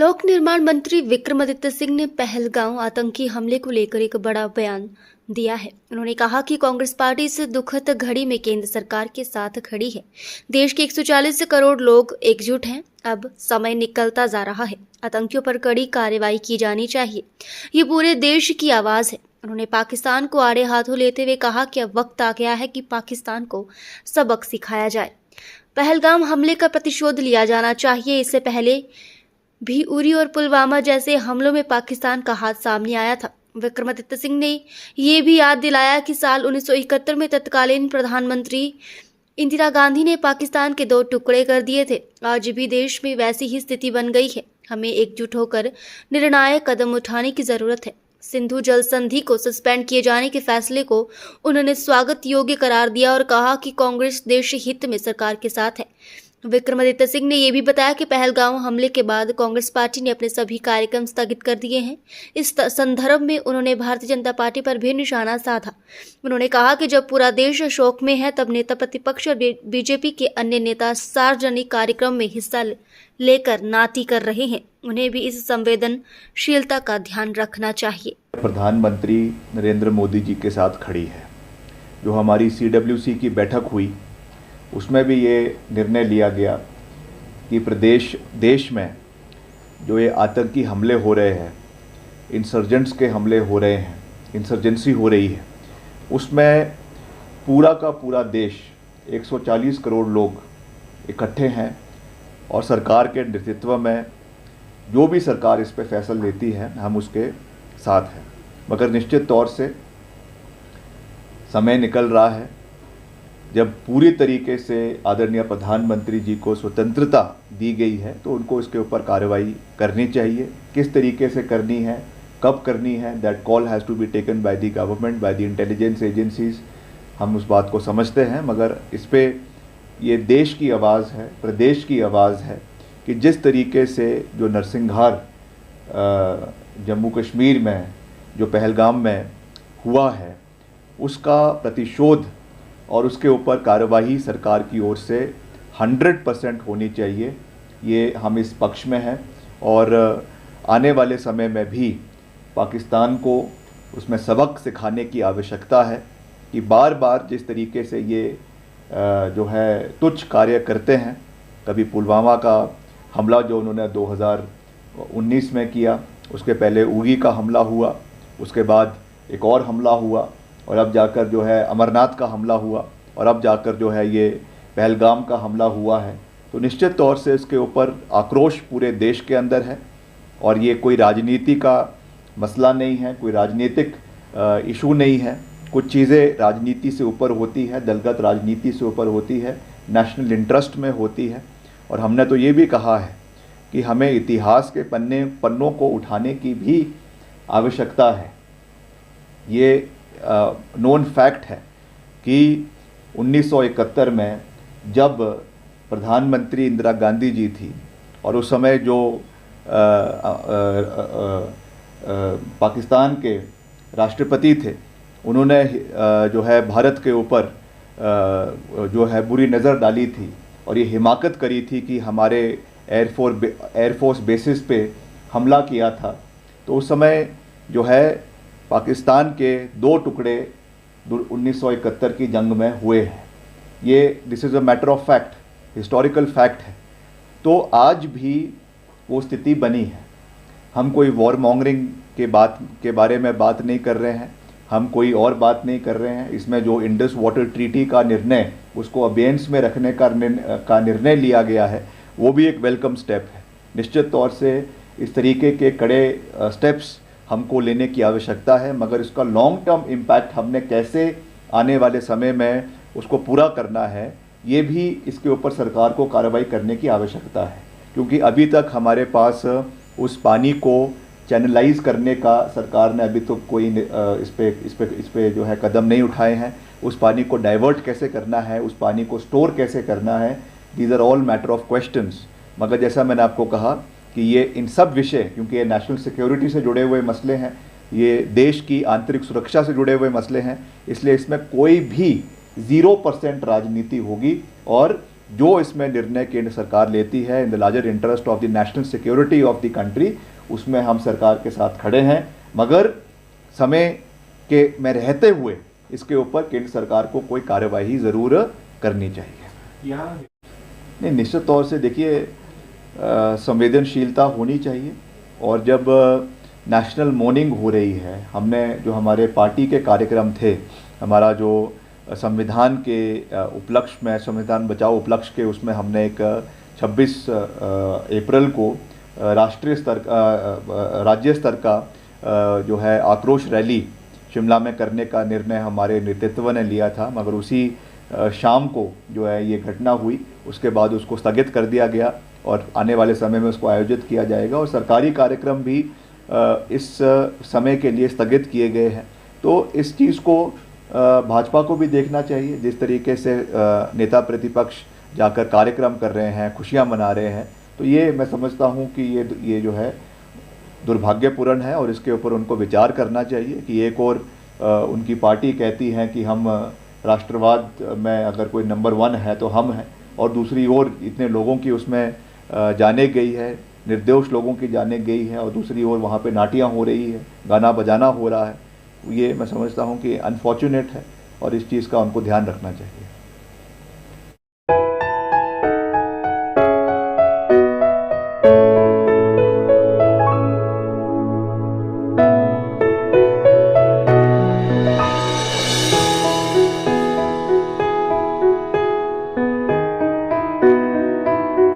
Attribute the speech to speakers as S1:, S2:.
S1: लोक निर्माण मंत्री विक्रमादित्य सिंह ने पहलगांव आतंकी हमले को लेकर एक बड़ा बयान दिया है। उन्होंने कहा कि कांग्रेस पार्टी इस दुखद घड़ी में केंद्र सरकार के साथ खड़ी है। देश के 140 करोड़ लोग एकजुट हैं। अब समय निकलता जा रहा है। आतंकियों पर कड़ी कार्रवाई की जानी चाहिए। ये पूरे देश की आवाज है। उन्होंने पाकिस्तान को आड़े हाथों लेते हुए कहा कि अब वक्त आ गया है कि पाकिस्तान को सबक सिखाया जाए। पहलगाम हमले का प्रतिशोध लिया जाना चाहिए। इससे पहले भी उरी और पुलवामा जैसे हमलों में पाकिस्तान का हाथ सामने आया था। विक्रमादित्य सिंह ने ये भी याद दिलाया कि साल 1971 में तत्कालीन प्रधानमंत्री इंदिरा गांधी ने पाकिस्तान के 2 टुकड़े कर दिए थे। आज भी देश में वैसी ही स्थिति बन गई है। हमें एकजुट होकर निर्णायक कदम उठाने की जरूरत है। सिंधु जल संधि को सस्पेंड किए जाने के फैसले को उन्होंने स्वागत योग्य करार दिया और कहा कि कांग्रेस देश हित में सरकार के साथ है। विक्रमादित्य सिंह ने यह भी बताया कि पहलगाम हमले के बाद कांग्रेस पार्टी ने अपने सभी कार्यक्रम स्थगित कर दिए हैं। इस संदर्भ में उन्होंने भारतीय जनता पार्टी पर भी निशाना साधा। उन्होंने कहा कि जब पूरा देश शोक में है तब नेता प्रतिपक्ष और बीजेपी के अन्य नेता सार्वजनिक कार्यक्रम में हिस्सा लेकर नाती कर रहे हैं। उन्हें भी इस संवेदनशीलता का ध्यान रखना चाहिए।
S2: प्रधानमंत्री नरेंद्र मोदी जी के साथ खड़ी है। जो हमारी CWC की बैठक हुई उसमें भी ये निर्णय लिया गया कि देश में जो ये आतंकी हमले हो रहे हैं, इंसर्जेंट्स के हमले हो रहे हैं, इंसर्जेंसी हो रही है, उसमें पूरा का पूरा देश 140 करोड़ लोग इकट्ठे हैं और सरकार के नेतृत्व में जो भी सरकार इस पे फैसला लेती है हम उसके साथ हैं। मगर निश्चित तौर से समय निकल रहा है जब पूरी तरीके से आदरणीय प्रधानमंत्री जी को स्वतंत्रता दी गई है तो उनको इसके ऊपर कार्रवाई करनी चाहिए। किस तरीके से करनी है, कब करनी है, that call has to be taken by the government, by the intelligence agencies. हम उस बात को समझते हैं, मगर इस पे ये देश की आवाज़ है, प्रदेश की आवाज़ है कि जिस तरीके से जो नरसंहार जम्मू कश्मीर में जो पहलगाम में हुआ है उसका प्रतिशोध और उसके ऊपर कार्यवाही सरकार की ओर से 100% होनी चाहिए। ये हम इस पक्ष में हैं और आने वाले समय में भी पाकिस्तान को उसमें सबक सिखाने की आवश्यकता है कि बार बार जिस तरीके से ये जो है तुच्छ कार्य करते हैं। कभी पुलवामा का हमला जो उन्होंने 2019 में किया, उसके पहले उरी का हमला हुआ, उसके बाद एक और हमला हुआ और अब जाकर जो है अमरनाथ का हमला हुआ और अब जाकर जो है ये पहलगाम का हमला हुआ है। तो निश्चित तौर से इसके ऊपर आक्रोश पूरे देश के अंदर है और ये कोई राजनीति का मसला नहीं है, कोई राजनीतिक इशू नहीं है। कुछ चीज़ें राजनीति से ऊपर होती है, दलगत राजनीति से ऊपर होती है, नेशनल इंटरेस्ट में होती है। और हमने तो ये भी कहा है कि हमें इतिहास के पन्नों को उठाने की भी आवश्यकता है। ये नोन फैक्ट है कि 1971 में जब प्रधानमंत्री इंदिरा गांधी जी थी और उस समय जो पाकिस्तान के राष्ट्रपति थे उन्होंने जो है भारत के ऊपर जो है बुरी नज़र डाली थी और ये हिमाकत करी थी कि हमारे एयरफोर्स बेसिस पे हमला किया था। तो उस समय जो है पाकिस्तान के 2 टुकड़े 1971 की जंग में हुए हैं। ये this is a matter of fact, historical fact है। तो आज भी वो स्थिति बनी है। हम कोई वॉर मॉन्गरिंग के बारे में बात नहीं कर रहे हैं, हम कोई और बात नहीं कर रहे हैं। इसमें जो इंडस वाटर ट्रीटी का निर्णय, उसको अबेंस में रखने का निर्णय लिया गया है, वो भी एक वेलकम स्टेप है। निश्चित तौर से इस तरीके के कड़े स्टेप्स हमको लेने की आवश्यकता है, मगर इसका लॉन्ग टर्म इम्पैक्ट हमने कैसे आने वाले समय में उसको पूरा करना है, ये भी इसके ऊपर सरकार को कार्रवाई करने की आवश्यकता है। क्योंकि अभी तक हमारे पास उस पानी को चैनलाइज करने का सरकार ने अभी तो कोई इस पे जो है कदम नहीं उठाए हैं। उस पानी को डाइवर्ट कैसे करना है, उस पानी को स्टोर कैसे करना है, these are all matter of questions. मगर जैसा मैंने आपको कहा कि ये इन सब विषय, क्योंकि ये नेशनल सिक्योरिटी से जुड़े हुए मसले हैं, ये देश की आंतरिक सुरक्षा से जुड़े हुए मसले हैं, इसलिए इसमें कोई भी 0% राजनीति होगी और जो इसमें निर्णय केंद्र सरकार लेती है in the larger interest of the national security of the country, उसमें हम सरकार के साथ खड़े हैं, मगर समय के में रहते हुए इसके ऊपर केंद्र सरकार को कोई कार्यवाही ज़रूर करनी चाहिए। नहीं, निश्चित तौर से देखिए संवेदनशीलता होनी चाहिए, और जब नेशनल मॉर्निंग हो रही है, हमने जो हमारे पार्टी के कार्यक्रम थे, हमारा जो संविधान के उपलक्ष्य में, संविधान बचाओ उपलक्ष्य के, उसमें हमने एक 26 अप्रैल को राष्ट्रीय स्तर राज्य स्तर का जो है आक्रोश रैली शिमला में करने का निर्णय हमारे नेतृत्व ने लिया था, मगर उसी शाम को जो है ये घटना हुई, उसके बाद उसको स्थगित कर दिया गया और आने वाले समय में उसको आयोजित किया जाएगा, और सरकारी कार्यक्रम भी इस समय के लिए स्थगित किए गए हैं। तो इस चीज़ को भाजपा को भी देखना चाहिए, जिस तरीके से नेता प्रतिपक्ष जाकर कार्यक्रम कर रहे हैं, खुशियां मना रहे हैं, तो ये मैं समझता हूं कि ये जो है दुर्भाग्यपूर्ण है, और इसके ऊपर उनको विचार करना चाहिए कि एक और उनकी पार्टी कहती है कि हम राष्ट्रवाद में अगर कोई नंबर 1 है तो हम हैं, और दूसरी ओर इतने लोगों की उसमें जाने गई है, निर्दोष लोगों की जाने गई है, और दूसरी ओर वहाँ पे नाटियाँ हो रही है, गाना बजाना हो रहा है। ये मैं समझता हूँ कि अनफॉर्चुनेट है, और इस चीज़ का उनको ध्यान रखना चाहिए।